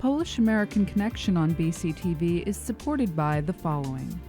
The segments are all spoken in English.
Polish American Connection on BCTV is supported by the following.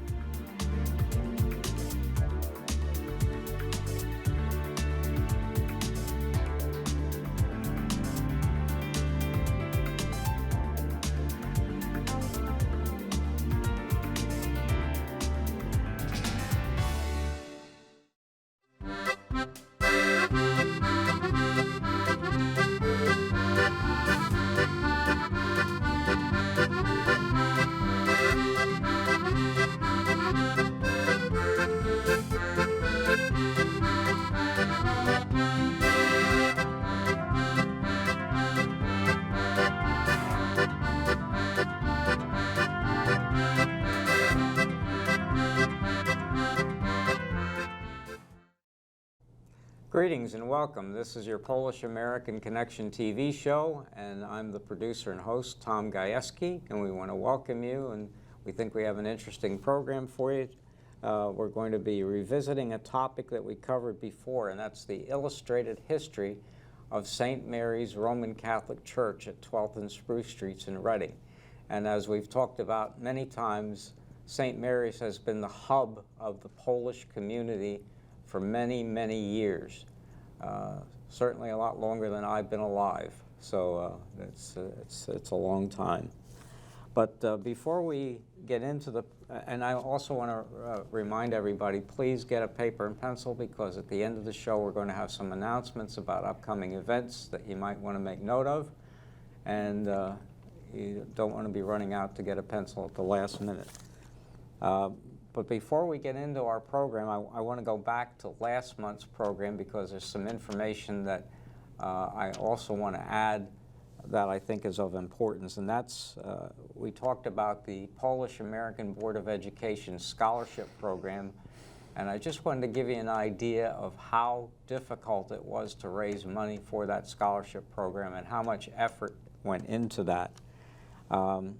Greetings and welcome. This is your Polish American Connection TV show, and I'm the producer and host, Tom Gajewski, and we want to welcome you, and we think we have an interesting program for you. We're going to be revisiting a topic that we covered before, and that's the illustrated history of St. Mary's Roman Catholic Church at 12th and Spruce Streets in Reading. And as we've talked about many times, St. Mary's has been the hub of the Polish community for many, many years. Certainly a lot longer than I've been alive. So it's a long time. But before we get into the, and I also want to remind everybody, please get a paper and pencil, because at the end of the show we're going to have some announcements about upcoming events that you might want to make note of. And you don't want to be running out to get a pencil at the last minute. But before we get into our program, I want to go back to last month's program, because there's some information that I also want to add that I think is of importance. And that's, we talked about the Polish American Board of Education Scholarship Program, and I just wanted to give you an idea of how difficult it was to raise money for that scholarship program and how much effort went into that. In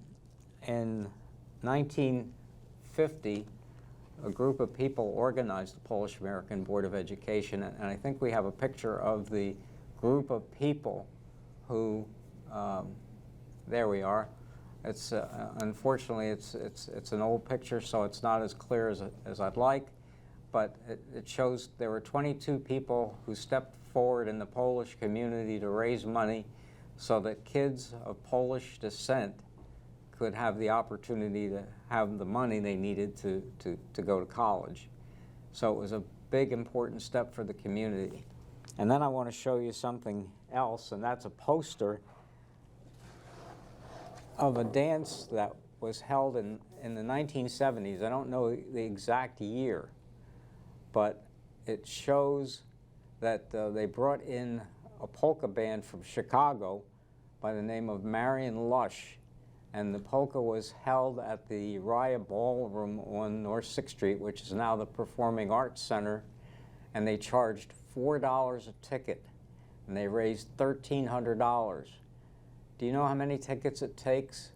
1950, a group of people organized the Polish American Board of Education, and I think we have a picture of the group of people who, there we are. It's unfortunately it's an old picture, so it's not as clear as I'd like, but it shows there were 22 people who stepped forward in the Polish community to raise money so that kids of Polish descent could have the opportunity to have the money they needed to go to college. So it was a big, important step for the community. And then I want to show you something else, and that's a poster of a dance that was held in the 1970s. I don't know the exact year, but it shows that they brought in a polka band from Chicago by the name of Marion Lush. And the polka was held at the Raya Ballroom on North 6th Street, which is now the Performing Arts Center, and they charged $4 a ticket, and they raised $1,300. Do you know how many tickets it takes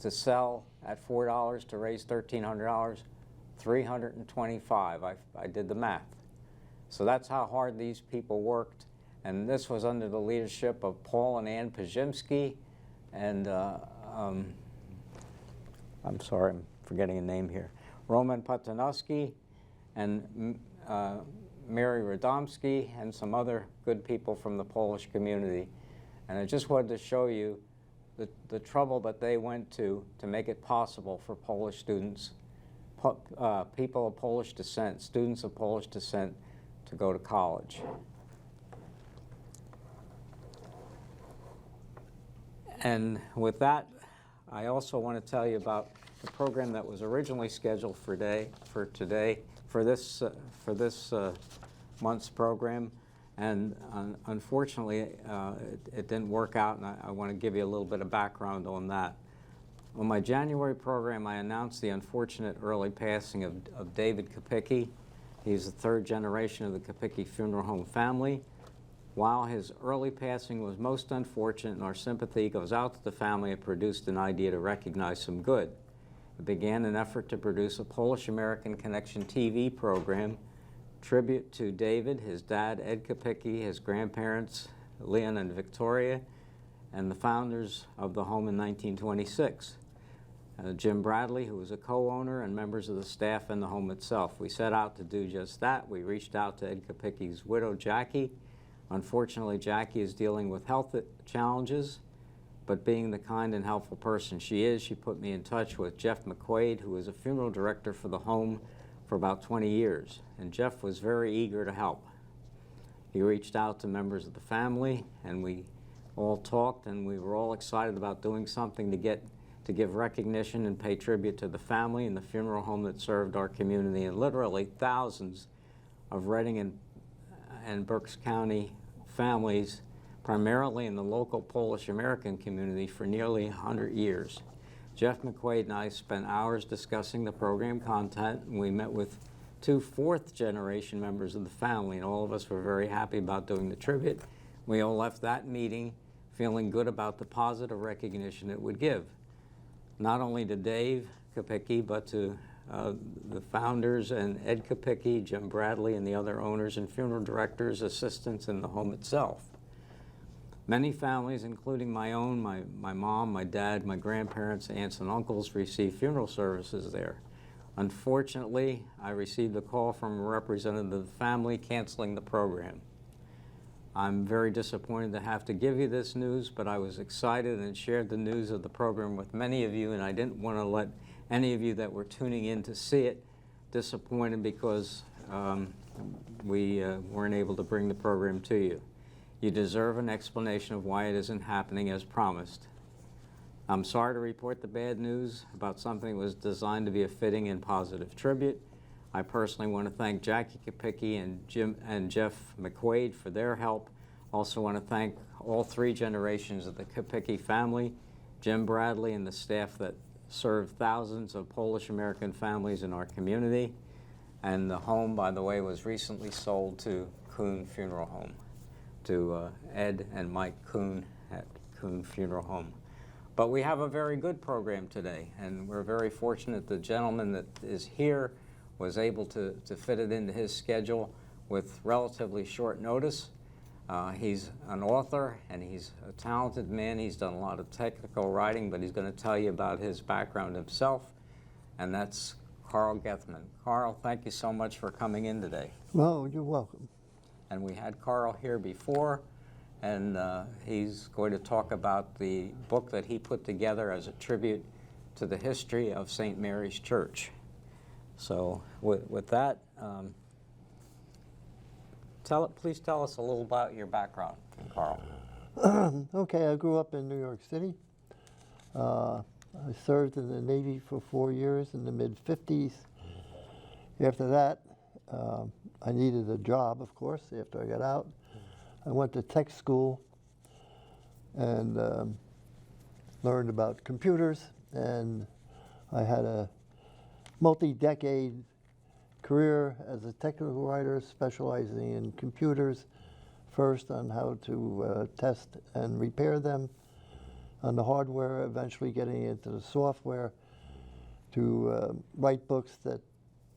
to sell at $4 to raise $1,300? 325. I did the math. So that's how hard these people worked, and this was under the leadership of Paul and Ann Pajimski, and I'm sorry, I'm forgetting a name here. Roman Patanowski and Mary Radomski and some other good people from the Polish community. And I just wanted to show you the trouble that they went to make it possible for Polish students, people of Polish descent, students of Polish descent, to go to college. And with that, I also want to tell you about the program that was originally scheduled for this month's program, and unfortunately it didn't work out, and I want to give you a little bit of background on that. On my January program, I announced the unfortunate early passing of David Kopicki. He's the third generation of the Kopicki Funeral Home family. While his early passing was most unfortunate, and our sympathy goes out to the family, it produced an idea to recognize some good. It began an effort to produce a Polish American Connection TV program, tribute to David, his dad, Ed Kopicki, his grandparents, Leon and Victoria, and the founders of the home in 1926. Jim Bradley, who was a co-owner, and members of the staff and the home itself. We set out to do just that. We reached out to Ed Kopicky's widow, Jackie. Unfortunately, Jackie is dealing with health challenges, but being the kind and helpful person she is, she put me in touch with Jeff McQuaid, who was a funeral director for the home for about 20 years. And Jeff was very eager to help. He reached out to members of the family, and we all talked, and we were all excited about doing something to give recognition and pay tribute to the family and the funeral home that served our community, and literally thousands of Reading and Berks County families, primarily in the local Polish American community, for nearly 100 years. Jeff McQuaid and I spent hours discussing the program content, and we met with 2 fourth-generation members of the family, and all of us were very happy about doing the tribute. We all left that meeting feeling good about the positive recognition it would give, not only to Dave Kopicky, but to the founders and Ed Kopicky, Jim Bradley, and the other owners and funeral directors, assistants, in the home itself. Many families, including my own, my mom, my dad, my grandparents, aunts, and uncles, received funeral services there. Unfortunately, I received a call from a representative of the family canceling the program. I'm very disappointed to have to give you this news, but I was excited and shared the news of the program with many of you, and I didn't want to let any of you that were tuning in to see it disappointed because we weren't able to bring the program to you. You deserve an explanation of why it isn't happening as promised. I'm sorry to report the bad news about something that was designed to be a fitting and positive tribute. I personally want to thank Jackie Kopicky and Jim and Jeff McQuaid for their help. Also want to thank all 3 generations of the Kopicky family, Jim Bradley and the staff that served thousands of Polish American families in our community. And the home, by the way, was recently sold to Kuhn Funeral Home, to Ed and Mike Kuhn at Kuhn Funeral Home. But we have a very good program today, and we're very fortunate the gentleman that is here was able to fit it into his schedule with relatively short notice. He's an author, and he's a talented man. He's done a lot of technical writing, but he's going to tell you about his background himself, and that's Carl Gethman. Carl, thank you so much for coming in today. Well, you're welcome. And we had Carl here before, and he's going to talk about the book that he put together as a tribute to the history of St. Mary's Church. So with that, please tell us a little about your background, Carl. Okay, I grew up in New York City. I served in the Navy for 4 years in the mid-50s. After that, I needed a job, of course, after I got out. I went to tech school and learned about computers, and I had a multi-decade career as a technical writer specializing in computers, first on how to test and repair them, on the hardware, eventually getting into the software, to write books that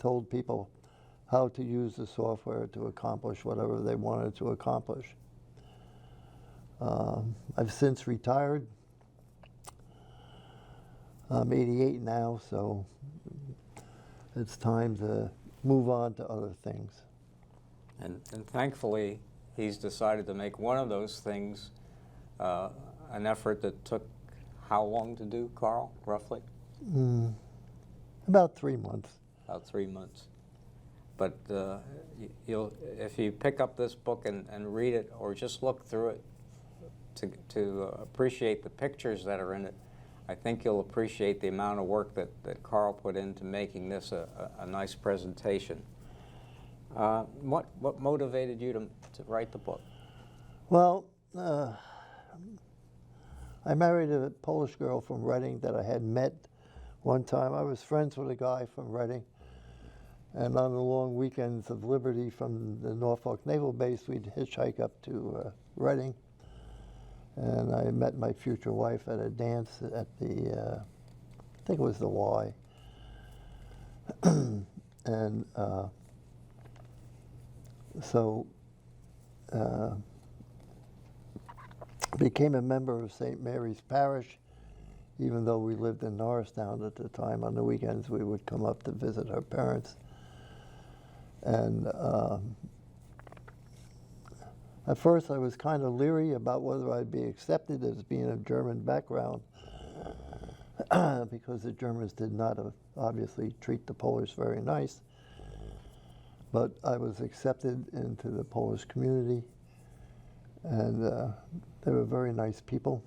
told people how to use the software to accomplish whatever they wanted to accomplish. I've since retired. I'm 88 now, so it's time to move on to other things. And thankfully, he's decided to make one of those things an effort that took how long to do, Carl, roughly? About 3 months. About 3 months. But if you pick up this book and read it, or just look through it to appreciate the pictures that are in it, I think you'll appreciate the amount of work that Carl put into making this a nice presentation. What motivated you to write the book? Well, I married a Polish girl from Reading that I had met one time. I was friends with a guy from Reading, and on the long weekends of liberty from the Norfolk Naval Base, we'd hitchhike up to Reading. And I met my future wife at a dance at the, I think it was the Y. And became a member of St. Mary's Parish, even though we lived in Norristown at the time. On the weekends, we would come up to visit our parents. And at first, I was kind of leery about whether I'd be accepted as being of German background, because the Germans did not obviously treat the Polish very nice. But I was accepted into the Polish community, and they were very nice people.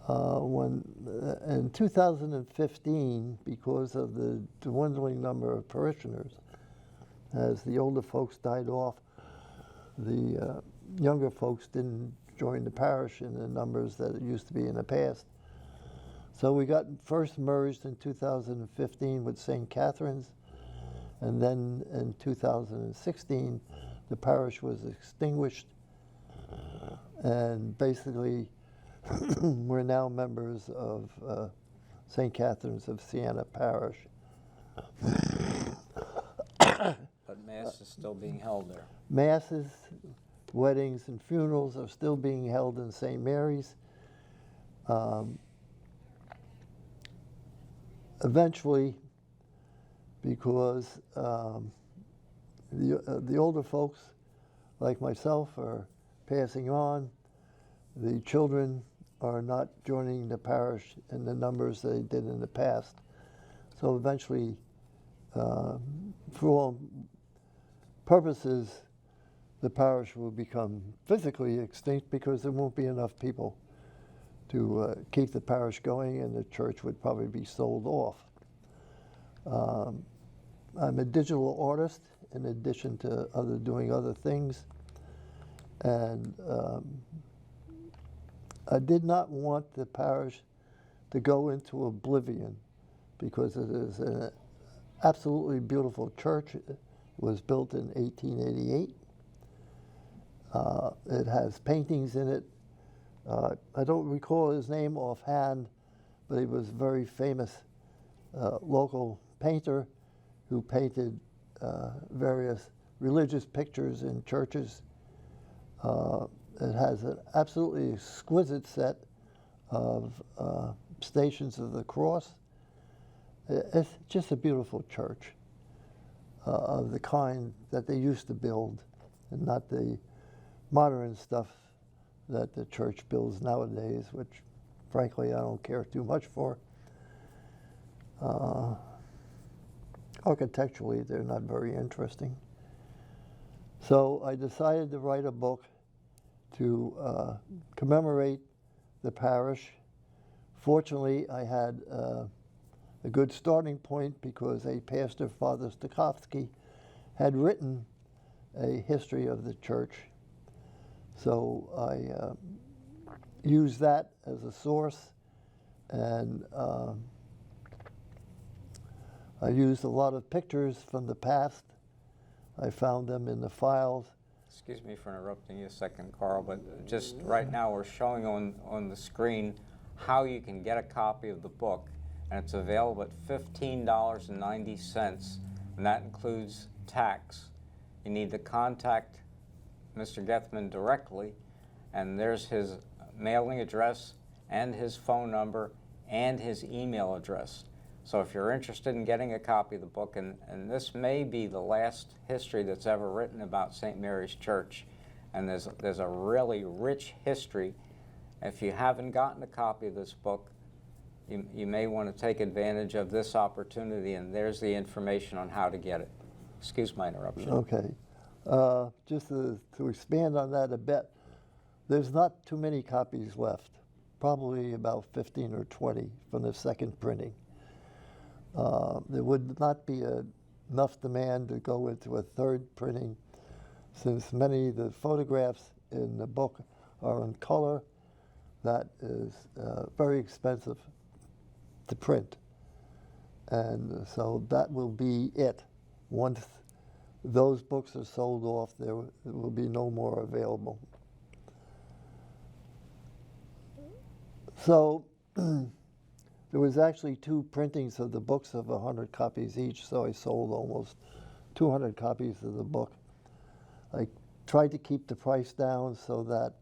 In 2015, because of the dwindling number of parishioners, as the older folks died off, the younger folks didn't join the parish in the numbers that it used to be in the past. So we got first merged in 2015 with St. Catherine's, and then in 2016, the parish was extinguished, and basically we're now members of St. Catherine's of Siena Parish. But Mass is still being held there. Masses, weddings, and funerals are still being held in St. Mary's. Eventually, because the older folks, like myself, are passing on, the children are not joining the parish in the numbers they did in the past. So eventually, for all purposes, the parish will become physically extinct because there won't be enough people to keep the parish going, and the church would probably be sold off. I'm a digital artist in addition to doing other things, and I did not want the parish to go into oblivion, because it is an absolutely beautiful church. It was built in 1888. It has paintings in it. I don't recall his name offhand, but he was a very famous local painter who painted various religious pictures in churches. It has an absolutely exquisite set of Stations of the Cross. It's just a beautiful church of the kind that they used to build, and not the modern stuff that the church builds nowadays, which frankly I don't care too much for. Architecturally, they're not very interesting. So I decided to write a book to commemorate the parish. Fortunately, I had a good starting point, because a pastor, Father Stokowski, had written a history of the church. So I used that as a source, and I used a lot of pictures from the past. I found them in the files. Excuse me for interrupting you a second, Carl, but just right now we're showing on the screen how you can get a copy of the book, and it's available at $15.90, and that includes tax. You need to contact Mr. Gethman directly, and there's his mailing address and his phone number and his email address. So if you're interested in getting a copy of the book, and this may be the last history that's ever written about St. Mary's Church, and there's a really rich history. If you haven't gotten a copy of this book, you may want to take advantage of this opportunity, and there's the information on how to get it. Excuse my interruption. Okay. Just to expand on that a bit, there's not too many copies left, probably about 15 or 20 from the second printing. There would not be enough demand to go into a third printing, since many of the photographs in the book are in color. That is very expensive to print. And so that will be it. Once those books are sold off, there will be no more available. So there was actually 2 printings of the books of 100 copies each, so I sold almost 200 copies of the book. I tried to keep the price down so that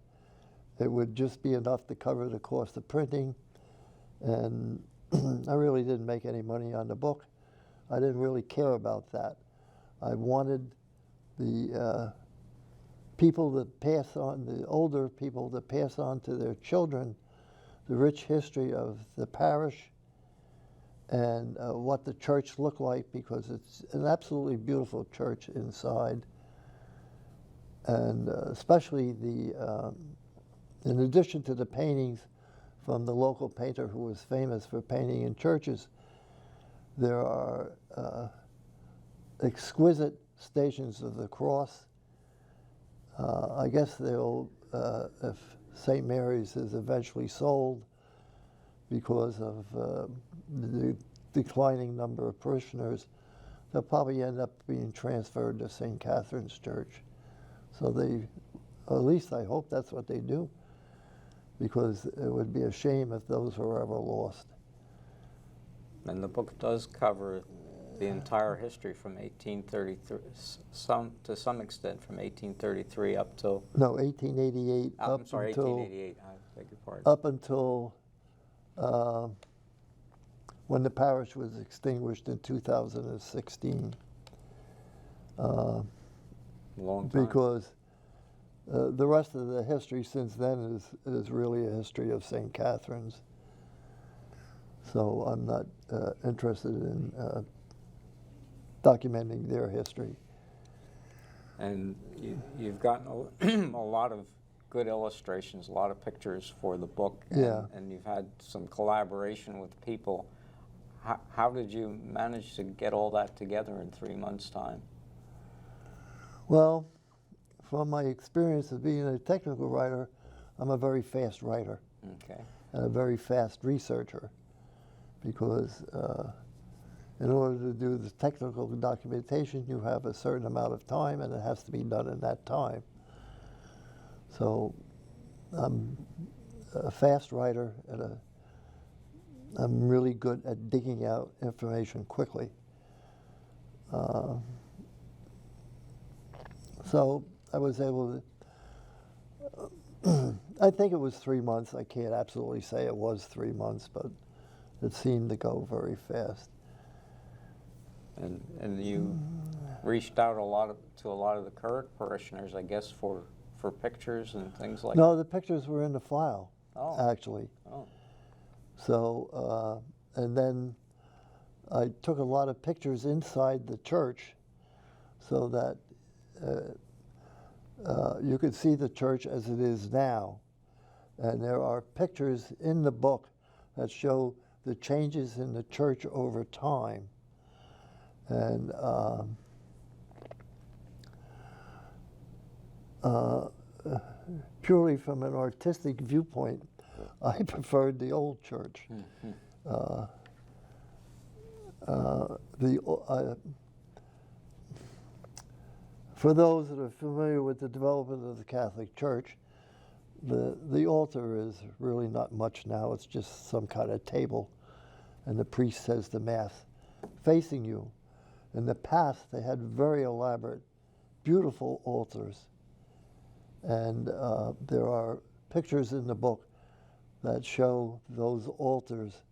it would just be enough to cover the cost of printing, and I really didn't make any money on the book. I didn't really care about that. I wanted the people that pass on, the older people that pass on to their children, the rich history of the parish and what the church looked like, because it's an absolutely beautiful church inside. And especially in addition to the paintings from the local painter who was famous for painting in churches, there are exquisite Stations of the Cross. I guess they'll, if St. Mary's is eventually sold because of the declining number of parishioners, they'll probably end up being transferred to St. Catherine's Church. So they, at least I hope that's what they do, because it would be a shame if those were ever lost. And the book does cover the entire history from 1833, to some extent from 1833 up till... No, 1888 I'm sorry, 1888, I beg your pardon. up until when the parish was extinguished in 2016. Long time. Because the rest of the history since then is really a history of St. Catherine's. So I'm not interested in documenting their history. And you've gotten a lot of good illustrations, a lot of pictures for the book, and you've had some collaboration with people. How did you manage to get all that together in 3 months' time? Well, from my experience of being a technical writer, I'm a very fast writer. Okay. And a very fast researcher, because in order to do the technical documentation, you have a certain amount of time, and it has to be done in that time. So I'm a fast writer, and I'm really good at digging out information quickly. So I was able to, I think it was 3 months. I can't absolutely say it was 3 months, but it seemed to go very fast. And you reached out to a lot of the current parishioners, I guess, for pictures and things like that? No, the pictures were in the file, actually. Oh. So, and then I took a lot of pictures inside the church so that you could see the church as it is now. And there are pictures in the book that show the changes in the church over time. And purely from an artistic viewpoint, I preferred the old church. For those that are familiar with the development of the Catholic Church, the altar is really not much now. It's just some kind of table, and the priest says the Mass facing you. In the past, they had very elaborate, beautiful altars. And there are pictures in the book that show those altars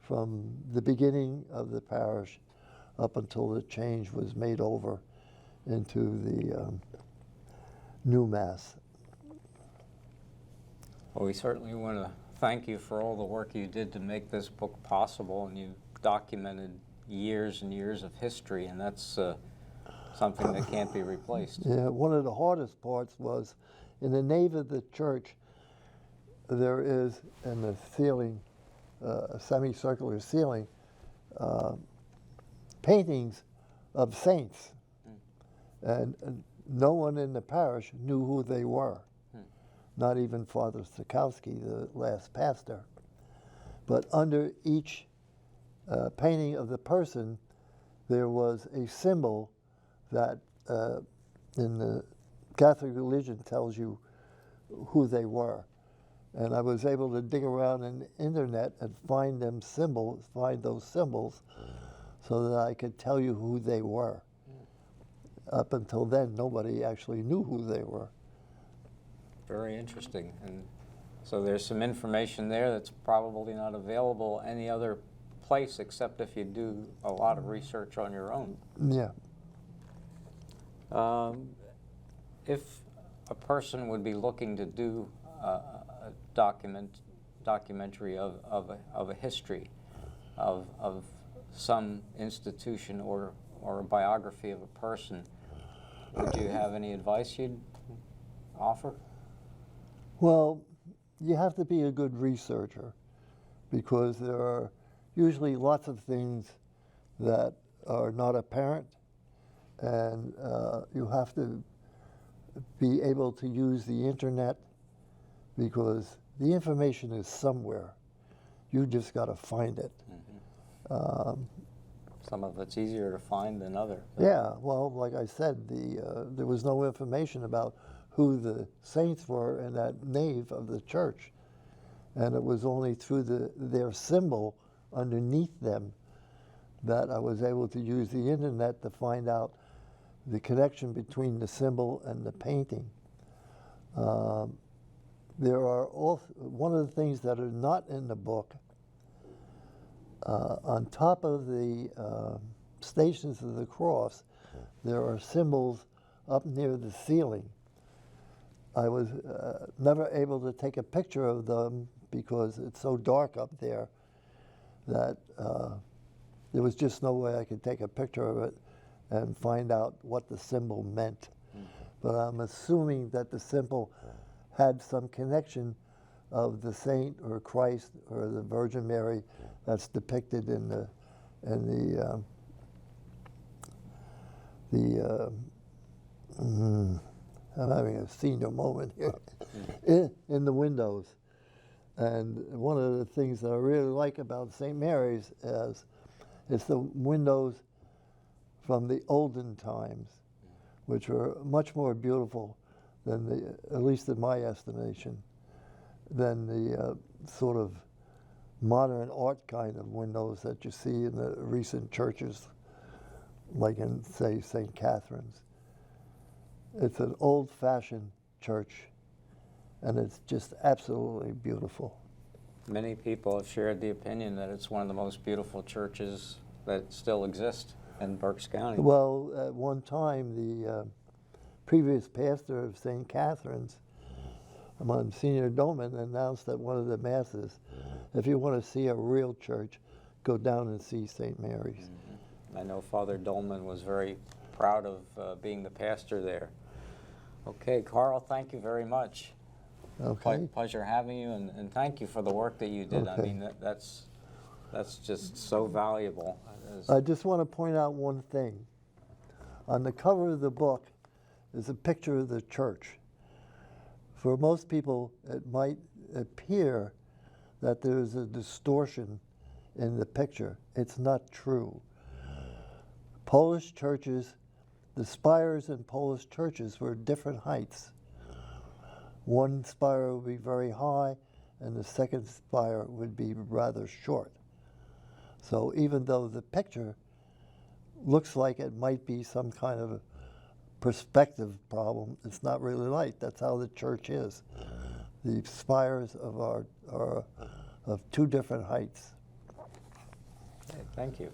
from the beginning of the parish up until the change was made over into the new Mass. Well, we certainly want to thank you for all the work you did to make this book possible, and you documented years and years of history, and that's something that can't be replaced. Yeah, one of the hardest parts was in the nave of the church, there is in the ceiling, a semicircular ceiling, paintings of saints. And no one in the parish knew who they were. Not even Father Stokowski, the last pastor. But under each painting of the person, there was a symbol that in the Catholic religion tells you who they were. And I was able to dig around in the internet and find those symbols, so that I could tell you who they were. Up until then, nobody actually knew who they were. Very interesting. And so there's some information there that's probably not available any other place except if you do a lot of research on your own. Yeah. If a person would be looking to do a documentary of a history of some institution or a biography of a person, would you have any advice you'd offer? Well, you have to be a good researcher because there are usually lots of things that are not apparent, and you have to be able to use the internet because the information is somewhere. You just got to find it. Some of it's easier to find than other. Yeah, well, like I said, there was no information about who the saints were in that nave of the church, and it was only through their symbol underneath them that I was able to use the internet to find out the connection between the symbol and the painting. There are one of the things that are not in the book, on top of the Stations of the Cross, there are symbols up near the ceiling. I was never able to take a picture of them because it's so dark up there that there was just no way I could take a picture of it and find out what the symbol meant. But I'm assuming that the symbol had some connection of the saint or Christ or the Virgin Mary that's depicted in the I'm having a senior moment here, in the windows. And one of the things that I really like about St. Mary's is it's the windows from the olden times, which were much more beautiful than at least in my estimation, than the sort of modern art kind of windows that you see in the recent churches, like in, say, St. Catherine's. It's an old-fashioned church, and it's just absolutely beautiful. Many people have shared the opinion that it's one of the most beautiful churches that still exist in Berks County. Well, at one time, the previous pastor of St. Catherine's, Monsignor Dolman, announced at one of the masses, if you want to see a real church, go down and see St. Mary's. I know Father Dolman was very proud of being the pastor there. Okay, Carl, thank you very much. Okay. Pleasure having you, and thank you for the work that you did. Okay. I mean, that's just so valuable. I just want to point out one thing. On the cover of the book is a picture of the church. For most people, it might appear that there's a distortion in the picture. It's not true. Polish churches, the spires in Polish churches were different heights. One spire would be very high, and the second spire would be rather short. So even though the picture looks like it might be some kind of a perspective problem, it's not really right. That's how the church is. The spires are of two different heights. Okay, thank you.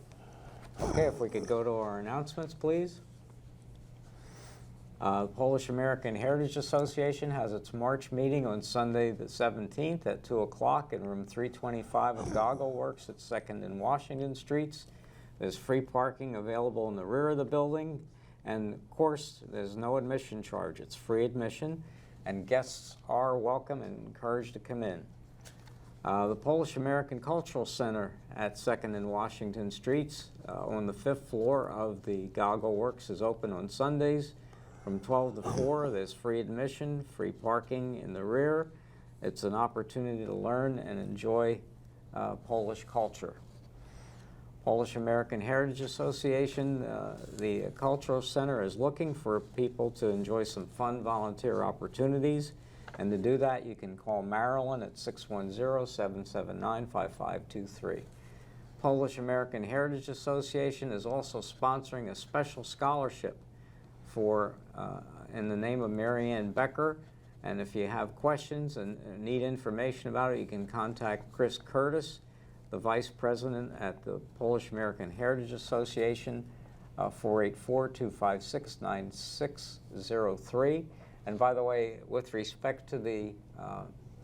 Okay, if we could go to our announcements, please. Polish American Heritage Association has its March meeting on Sunday the 17th at 2 o'clock in room 325 of Goggle Works at 2nd and Washington Streets. There's free parking available in the rear of the building, and of course there's no admission charge. It's free admission, and guests are welcome and encouraged to come in. The Polish American Cultural Center at 2nd and Washington Streets on the 5th floor of the Goggle Works is open on Sundays from 12 to 4. There's free admission, free parking in the rear. It's an opportunity to learn and enjoy Polish culture. Polish American Heritage Association, the Cultural Center is looking for people to enjoy some fun volunteer opportunities. And to do that, you can call Marilyn at 610-779-5523. Polish American Heritage Association is also sponsoring a special scholarship for, in the name of Marianne Becker, And if you have questions and need information about it, you can contact Chris Curtis, the Vice President at the Polish American Heritage Association, 484-256-9603. And by the way, with respect to the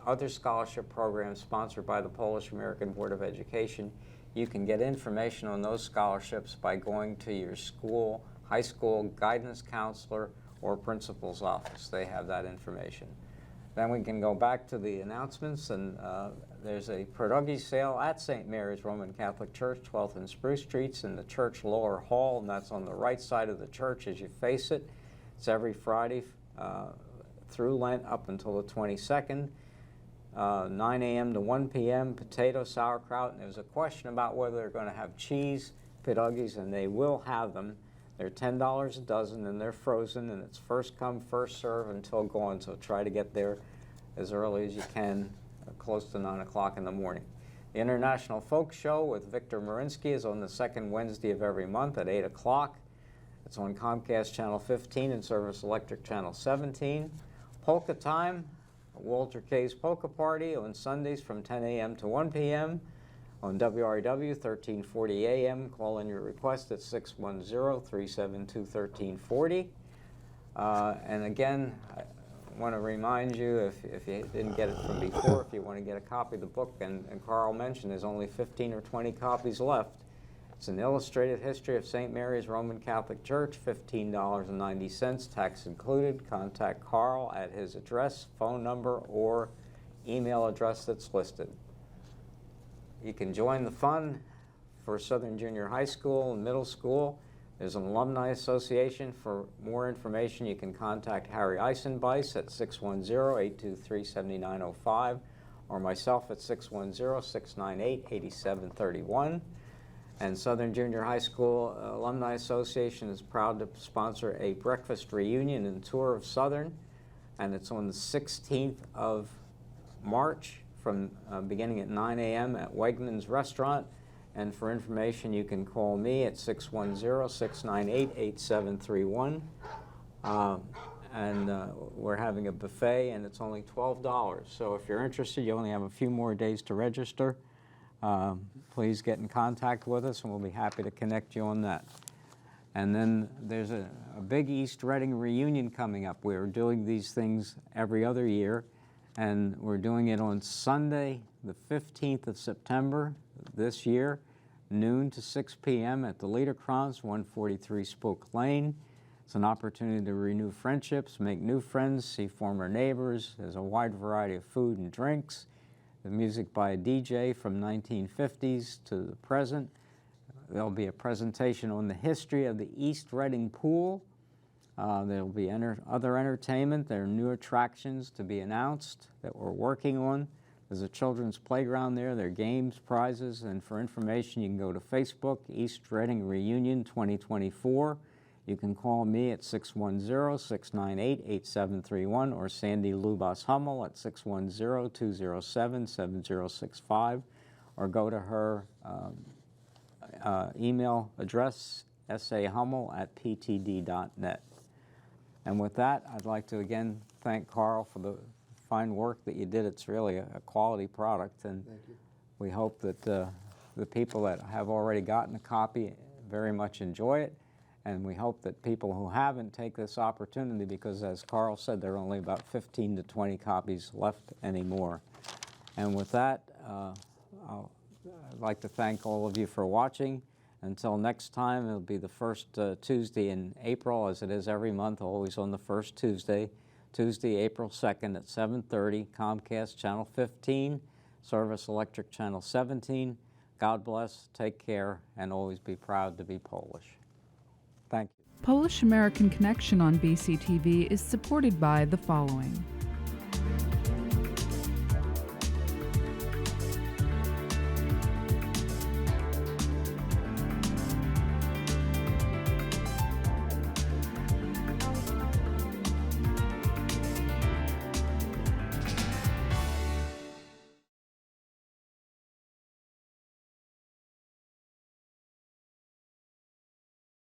other scholarship programs sponsored by the Polish American Board of Education, you can get information on those scholarships by going to your school, high school guidance counselor or principal's office. They have that information. Then we can go back to the announcements, and there's a pierogi sale at St. Mary's Roman Catholic Church, 12th and Spruce Streets in the church lower hall, and that's on the right side of the church as you face it. It's every Friday through Lent up until the 22nd, 9 a.m. to 1 p.m., potato, sauerkraut, and there was a question about whether they're going to have cheese pierogis, and they will have them. They're $10 a dozen, and they're frozen, and it's first come, first serve until gone, so try to get there as early as you can, close to 9 o'clock in the morning. The International Folk Show with Victor Marinsky is on the second Wednesday of every month at 8 o'clock. It's on Comcast Channel 15 and Service Electric Channel 17. Polka Time, Walter K's Polka Party on Sundays from 10 a.m. to 1 p.m. on WREW 1340 AM. Call in your request at 610-372-1340. And again, I want to remind you, if you didn't get it from before, if you want to get a copy of the book, and Carl mentioned there's only 15 or 20 copies left. It's an illustrated history of St. Mary's Roman Catholic Church, $15.90, tax included. Contact Carl at his address, phone number, or email address that's listed. You can join the fund for Southern Junior High School and Middle School. There's an alumni association. For more information, you can contact Harry Eisenbeis at 610-823-7905 or myself at 610-698-8731. And Southern Junior High School Alumni Association is proud to sponsor a breakfast reunion and tour of Southern, and it's on the 16th of March from beginning at 9 a.m. at Wegmans Restaurant. And for information, you can call me at 610-698-8731. We're having a buffet, and it's only $12. So if you're interested, you only have a few more days to register. Please get in contact with us, and we'll be happy to connect you on that. And then there's a big East Reading reunion coming up. We're doing these things every other year, and we're doing it on Sunday, the 15th of September this year, noon to 6 p.m. at the Liederkranz, 143 Spoke Lane. It's an opportunity to renew friendships, make new friends, see former neighbors. There's a wide variety of food and drinks. The music by a DJ from 1950s to the present. There'll be a presentation on the history of the East Reading Pool. There'll be other entertainment. There are new attractions to be announced that we're working on. There's a children's playground there. There are games, prizes, and for information, you can go to Facebook, East Reading Reunion 2024. You can call me at 610-698-8731 or Sandy Lubas Hummel at 610-207-7065, or go to her email address, sahummel@ptd.net. And with that, I'd like to again thank Carl for the fine work that you did. It's really a quality product, and we hope that the people that have already gotten a copy very much enjoy it. And we hope that people who haven't take this opportunity, because as Carl said, there are only about 15 to 20 copies left anymore. And with that, I'd like to thank all of you for watching. Until next time, it'll be the first Tuesday in April, as it is every month, always on the first Tuesday, April 2nd at 7:30, Comcast Channel 15, Service Electric Channel 17. God bless, take care, and always be proud to be Polish. Thank you. Polish American Connection on BCTV is supported by the following: